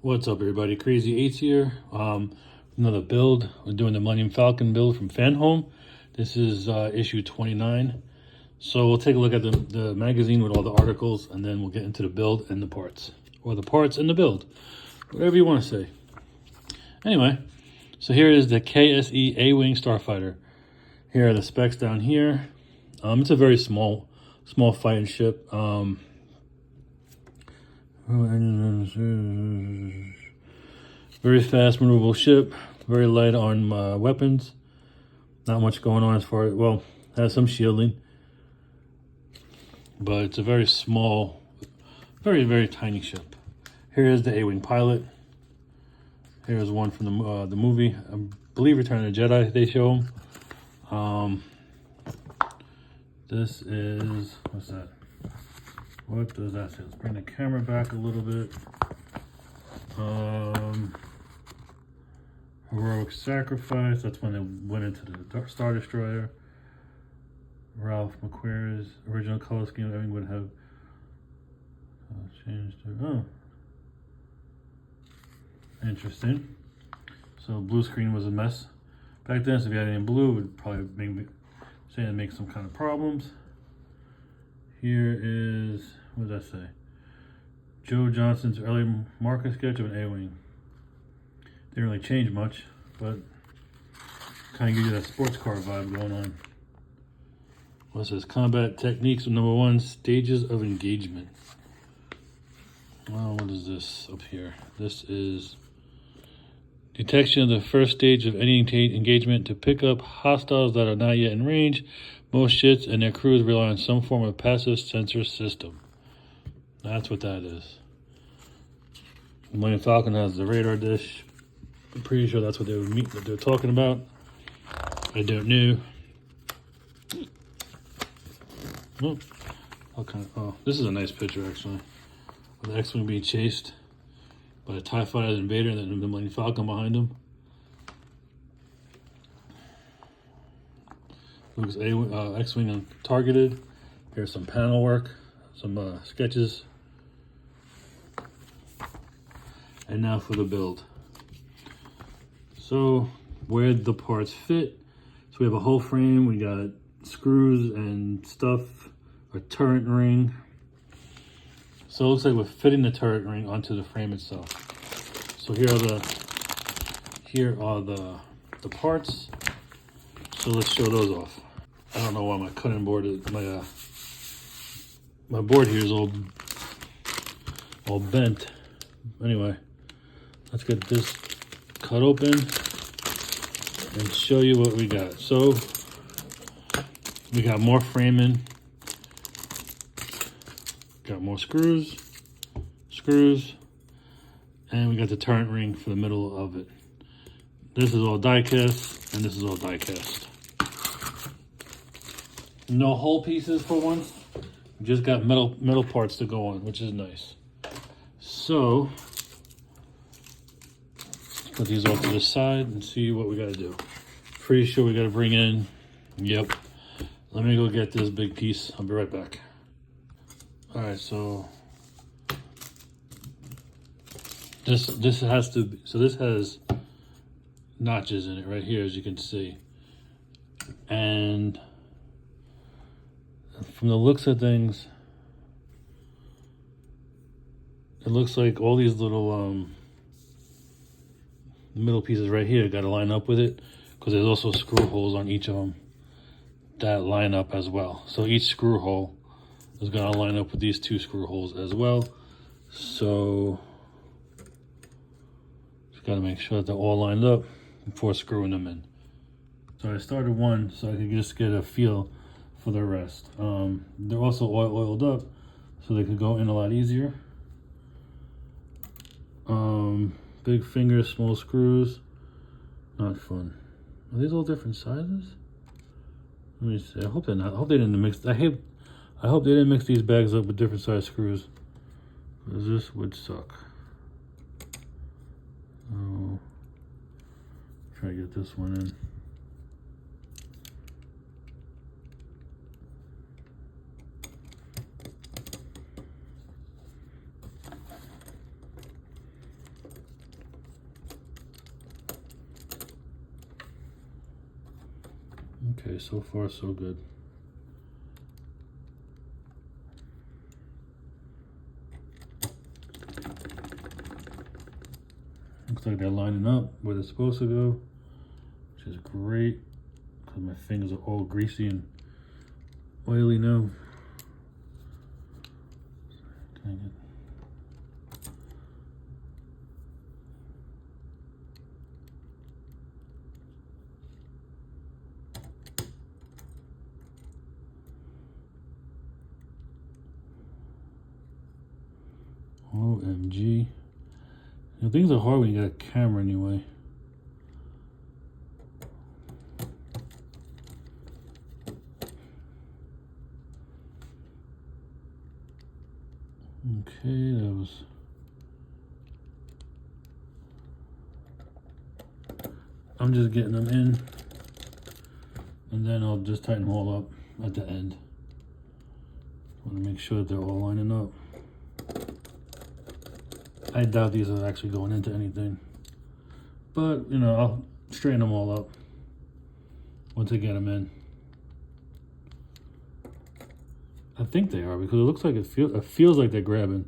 What's up, everybody? Crazy Eights here. Another build. We're doing the Millennium Falcon build from Fanhome. This is issue 29. So we'll take a look at the magazine with all the articles, and then we'll get into the build and the parts. Or the parts and the build. Whatever you want to say. Anyway, so here is the KSE A-Wing Starfighter. Here are the specs down here. It's a very small fighting ship. Very fast, maneuverable ship. Very light on weapons. Not much going on as far as, well, has some shielding. But it's a very small, very, very tiny ship. Here is the A-Wing pilot. Here's one from the movie. I believe Return of the Jedi, they show him. This is, what's that? What does that say? Let's bring the camera back a little bit. Heroic Sacrifice. That's when they went into the Star Destroyer. Ralph McQuarrie's original color scheme. I mean, would have changed to, oh, interesting. So blue screen was a mess back then. So if you had any blue, it would probably make some kind of problems. Here is, what does that say? Joe Johnston's early marker sketch of an A-Wing. Didn't really change much, but kind of gives you that sports car vibe going on. What's this? Combat techniques of #1, stages of engagement. Well, what is this up here? This is detection of the first stage of any engagement to pick up hostiles that are not yet in range. Most ships and their crews rely on some form of passive sensor system. That's what that is. The Millennium Falcon has the radar dish. I'm pretty sure that's what they're talking about. I don't know. Oh, this is a nice picture actually. Of the X-Wing being chased by a TIE Fighter and Vader, and then the Millennium Falcon behind him. Luke's X-Wing targeted. Here's some panel work, some sketches. And now for the build. So where the parts fit. So we have a whole frame. We got screws and stuff, a turret ring. So it looks like we're fitting the turret ring onto the frame itself. So here are the parts. So let's show those off. I don't know why my cutting board is my board here is all bent. Anyway, let's get this cut open and show you what we got. So we got more framing, got more screws, and we got the turret ring for the middle of it. This is all die cast, and this is all die cast. No whole pieces for once. We just got metal parts to go on, which is nice. So let's put these off to the side and see what we got to do. Pretty sure we got to bring in. Yep. Let me go get this big piece. I'll be right back. All right, so this has to be, so this has notches in it right here, as you can see. And from the looks of things, it looks like all these little middle pieces right here got to line up with it, because there's also screw holes on each of them that line up as well. So each screw hole is going to line up with these two screw holes as well. So just got to make sure that they're all lined up before screwing them in. So I started one so I could just get a feel for the rest. They're also oiled up so they could go in a lot easier. Big fingers, small screws, not fun. Are these all different sizes? Let me see. I hope they're not. I hope they didn't mix. I hope they didn't mix these bags up with different size screws, because this would suck. Oh, try to get this one in. Okay, so far so good. Looks like they're lining up where they're supposed to go, which is great because my fingers are all greasy and oily now. Can I get... OMG. You know, things are hard when you got a camera anyway. Okay, that was... I'm just getting them in, and then I'll just tighten them all up at the end. I want to make sure that they're all lining up. I doubt these are actually going into anything, but you know, I'll straighten them all up once I get them in. I think they are because it looks like it feels like they're grabbing.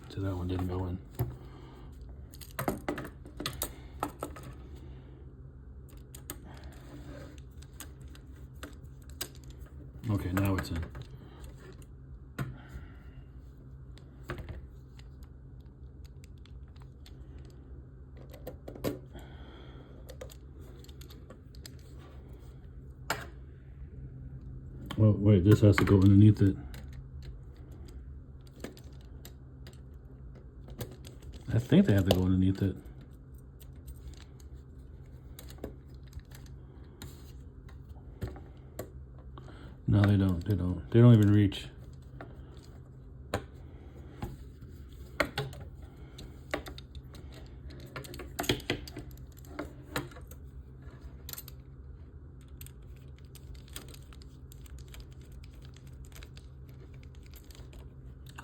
So that one didn't go in. Okay, now it's in. Oh, wait, this has to go underneath it. I think they have to go underneath it. No, they don't. They don't. They don't even reach.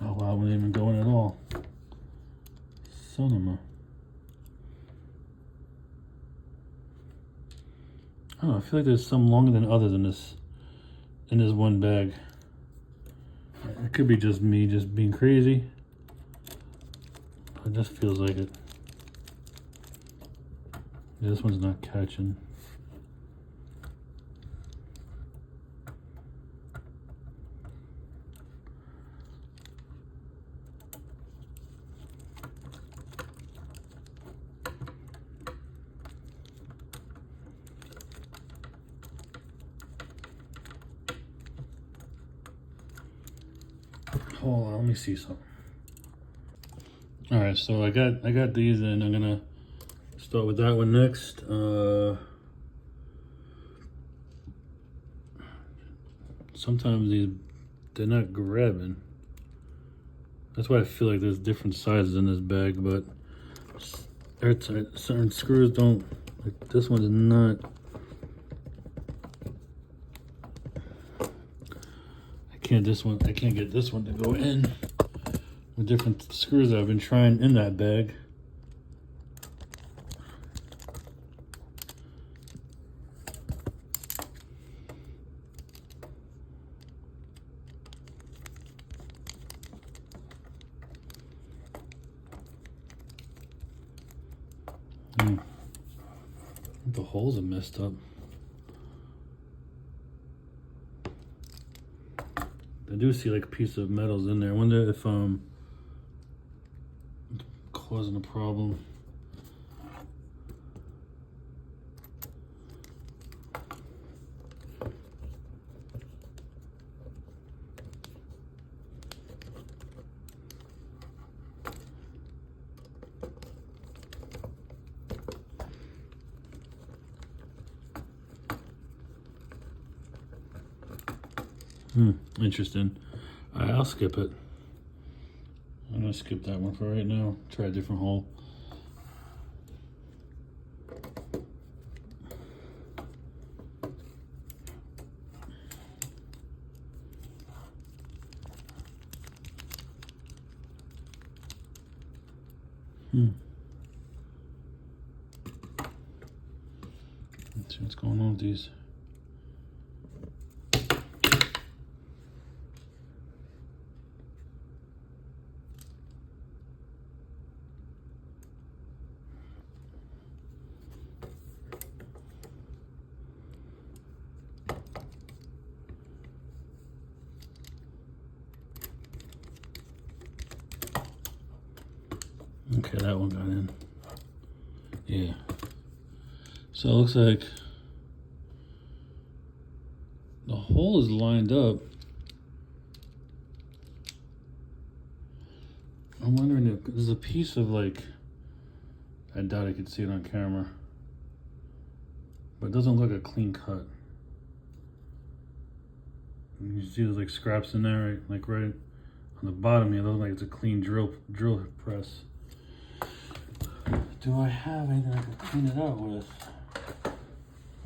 Oh wow, it wasn't even going at all. Son of a... I don't know, I feel like there's some longer than others in this one bag. It could be just me just being crazy. It just feels like it. Yeah, this one's not catching. Hold on, let me see something. All right, so I got these in. I'm gonna start with that one next. Sometimes they're not grabbing. That's why I feel like there's different sizes in this bag, but certain screws don't. Like this one is not. I can't get this one to go in with different screws that I've been trying in that bag. The holes are messed up. I do see like a piece of metal's in there. I wonder if it's causing a problem. Interesting. I'll skip it. I'm gonna skip that one for right now. Try a different hole. Let's see what's going on with these. Okay, that one got in. Yeah. So it looks like the hole is lined up. I'm wondering if there's a piece of like, I doubt I could see it on camera, but it doesn't look like a clean cut. You see there's like scraps in there, right? Like right on the bottom here, it looks like it's a clean drill press. Do I have anything I can clean it out with?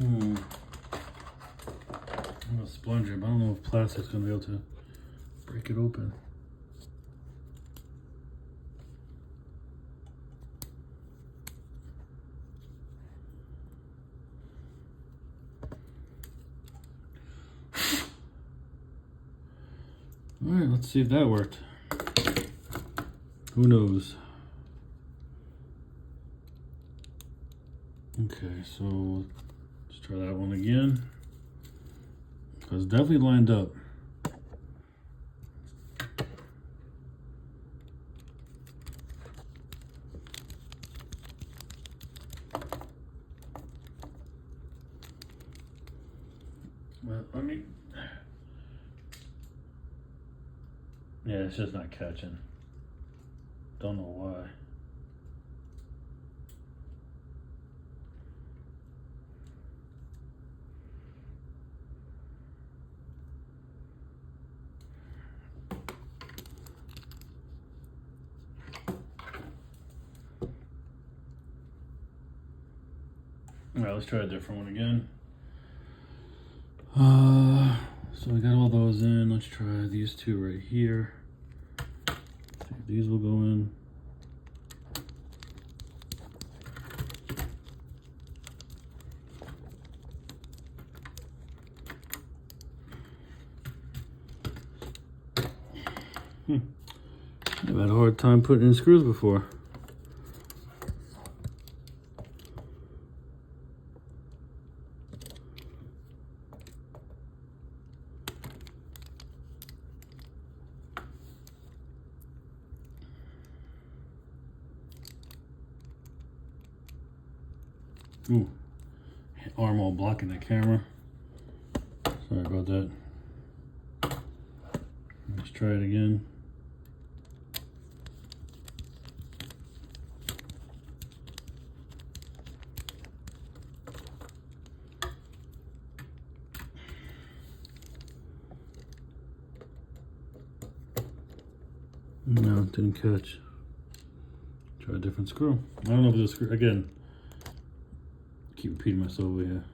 I'm a splonger, but I don't know if plastic's gonna be able to break it open. All right, let's see if that worked. Who knows? Okay, so let's try that one again. It's definitely lined up. Well, let me. Yeah, it's just not catching. Don't know why. All right, let's try a different one again. So we got all those in. Let's try these two right here. See if these will go in. I've had a hard time putting in screws before. Ooh, arm all blocking the camera. Sorry about that. Let's try it again. No, it didn't catch. Try a different screw. I don't know if this screw, again, I keep repeating myself over here.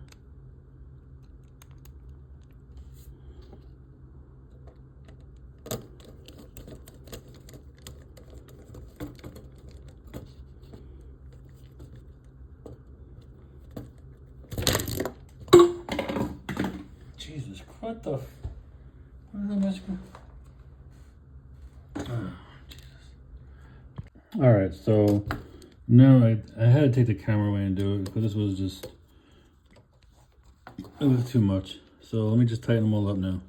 Jesus, what the what is that screw? Oh, Jesus. All right, so now I had to take the camera away and do it because this was just, it was too much. So let me just tighten them all up now.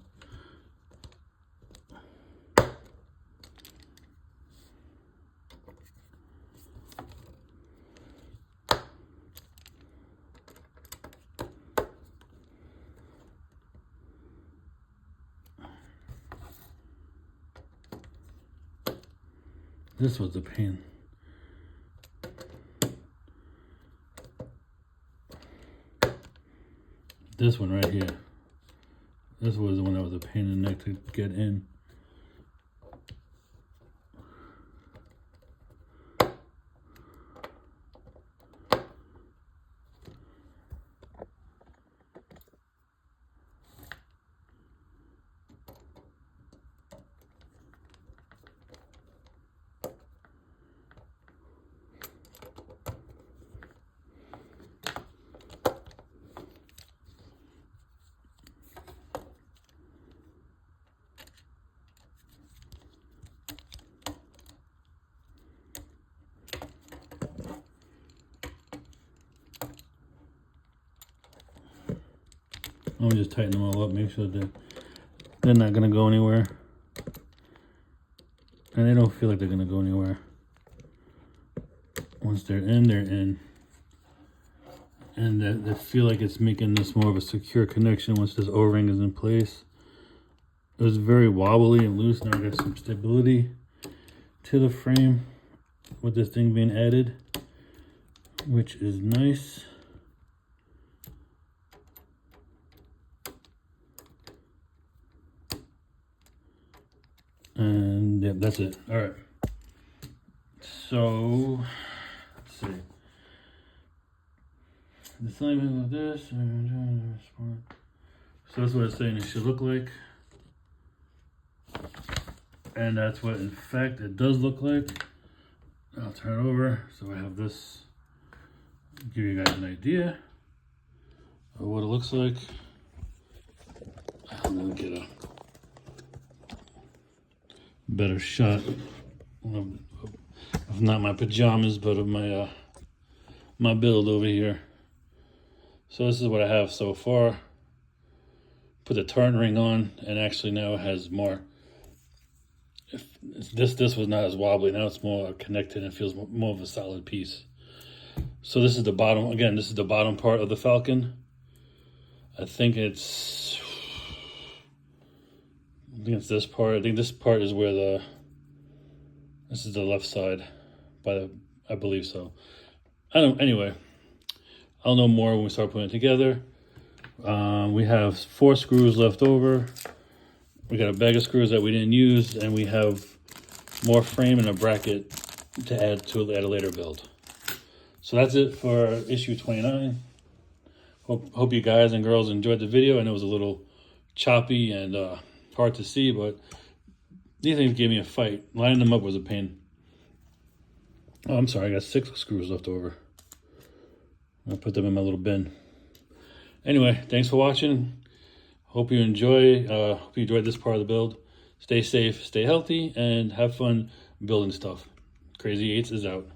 This was a pain. This one right here. This was the one that was a pain in the neck to get in. Let me just tighten them all up, make sure that they're not gonna go anywhere. And they don't feel like they're gonna go anywhere. Once they're in. And they feel like it's making this more of a secure connection once this O-ring is in place. It was very wobbly and loose. Now I got some stability to the frame with this thing being added, which is nice. And yeah, that's it. All right. So let's see. The same with this. So that's what it's saying it should look like. And that's what in fact it does look like. I'll turn it over so I have this, give you guys an idea of what it looks like. I'm gonna get a better shot of not my pajamas, but of my my build over here. So this is what I have so far. Put the turn ring on, and actually now it has more. If this was not as wobbly, now it's more connected and feels more of a solid piece. So this is the bottom, again, this is the bottom part of the Falcon. I think it's this part. I think this part is where this is the left side, I believe so. Anyway, I'll know more when we start putting it together. We have 4 screws left over. We got a bag of screws that we didn't use, and we have more frame and a bracket to add to at a later build. So that's it for issue 29. Hope you guys and girls enjoyed the video. I know it was a little choppy and hard to see, but these things gave me a fight. Lining them up was a pain. Oh, I'm sorry, I got 6 screws left over. I'll put them in my little bin. Anyway, thanks for watching. Hope you enjoyed this part of the build. Stay safe, stay healthy, and have fun building stuff. Crazy 8s is out.